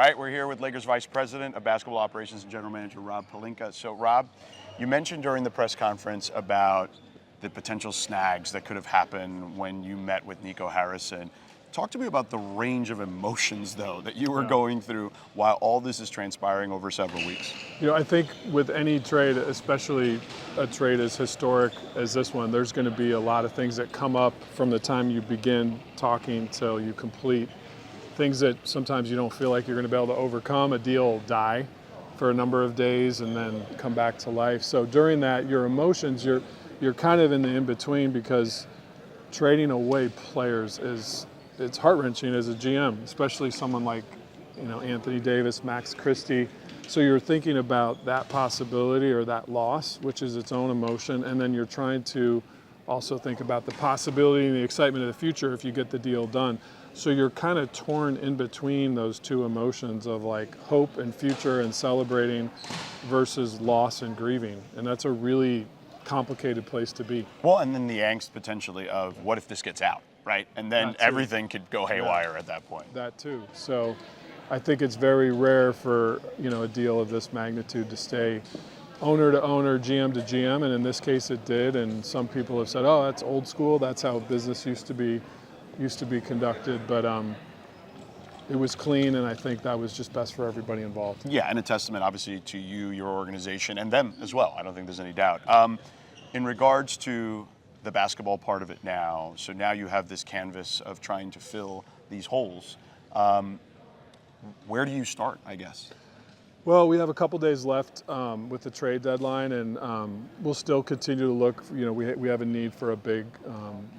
right, we're here with Lakers Vice President of Basketball Operations and General Manager Rob Pelinka. So, Rob, you mentioned during the press conference about the potential snags that could have happened when you met with Nico Harrison. Talk to me about the range of emotions, though, that you were going through while all this is transpiring over several weeks. You know, I think with any trade, especially a trade as historic as this one, there's going to be a lot of things that come up from the time you begin talking till you complete. Things that sometimes you don't feel like you're going to be able to overcome. A deal will die for a number of days and then come back to life. So during that, your emotions, you're kind of in the in-between, because trading away players it's heart-wrenching as a GM, especially someone like, you know, Anthony Davis, Max Christie. So you're thinking about that possibility or that loss, which is its own emotion, and then you're trying to also think about the possibility and the excitement of the future if you get the deal done. So you're kind of torn in between those two emotions of like hope and future and celebrating versus loss and grieving, and that's a really complicated place to be. Well, and then the angst potentially of what if this gets out, right? And then everything could go haywire at that point. That too. So I think it's very rare for, you know, a deal of this magnitude to stay owner to owner, GM to GM, and in this case it did. And some people have said, oh, that's old school, that's how business used to be conducted. But it was clean, and I think that was just best for everybody involved. Yeah, and a testament, obviously, to you, your organization, and them as well. I don't think there's any doubt. In regards to the basketball part of it now, so now you have this canvas of trying to fill these holes. Where do you start, I guess? Well, we have a couple days left with the trade deadline, and we'll still continue to look. You know, we have a need for a big.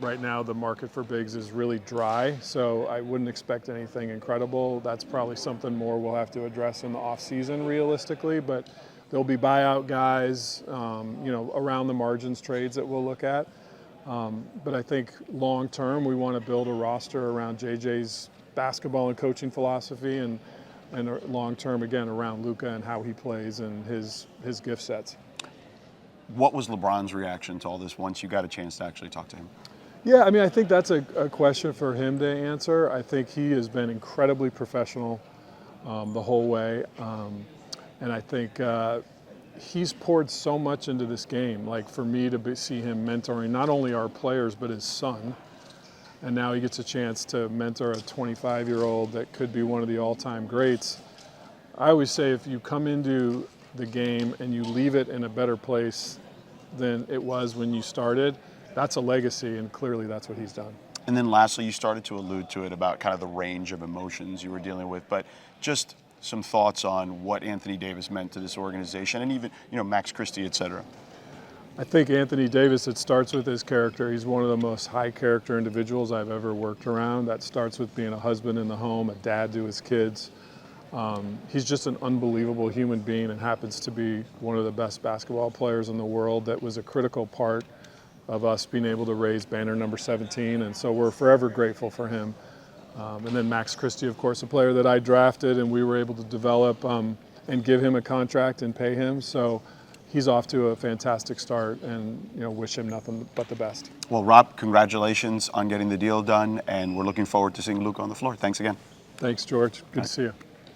Right now, the market for bigs is really dry, so I wouldn't expect anything incredible. That's probably something more we'll have to address in the off season, realistically. But there'll be buyout guys, you know, around the margins trades that we'll look at. But I think long term, we want to build a roster around JJ's basketball and coaching philosophy, and long term, again, around Luka and how he plays and his gift sets. What was LeBron's reaction to all this once you got a chance to actually talk to him? Yeah, I mean, I think that's a question for him to answer. I think he has been incredibly professional the whole way. And I think he's poured so much into this game. Like, for me to see him mentoring not only our players, but his son. And now he gets a chance to mentor a 25-year-old that could be one of the all-time greats. I always say, if you come into the game and you leave it in a better place than it was when you started, that's a legacy, and clearly that's what he's done. And then lastly, you started to allude to it about kind of the range of emotions you were dealing with, but just some thoughts on what Anthony Davis meant to this organization, and even, you know, Max Christie, et cetera. I think Anthony Davis, it starts with his character. He's one of the most high character individuals I've ever worked around. That starts with being a husband in the home, a dad to his kids. He's just an unbelievable human being, and happens to be one of the best basketball players in the world. That was a critical part of us being able to raise banner number 17, and so we're forever grateful for him. And then Max Christie, of course, a player that I drafted and we were able to develop and give him a contract and pay him. So he's off to a fantastic start, and, you know, wish him nothing but the best. Well, Rob, congratulations on getting the deal done, and we're looking forward to seeing Luka on the floor. Thanks again. Thanks, George. Good to see you.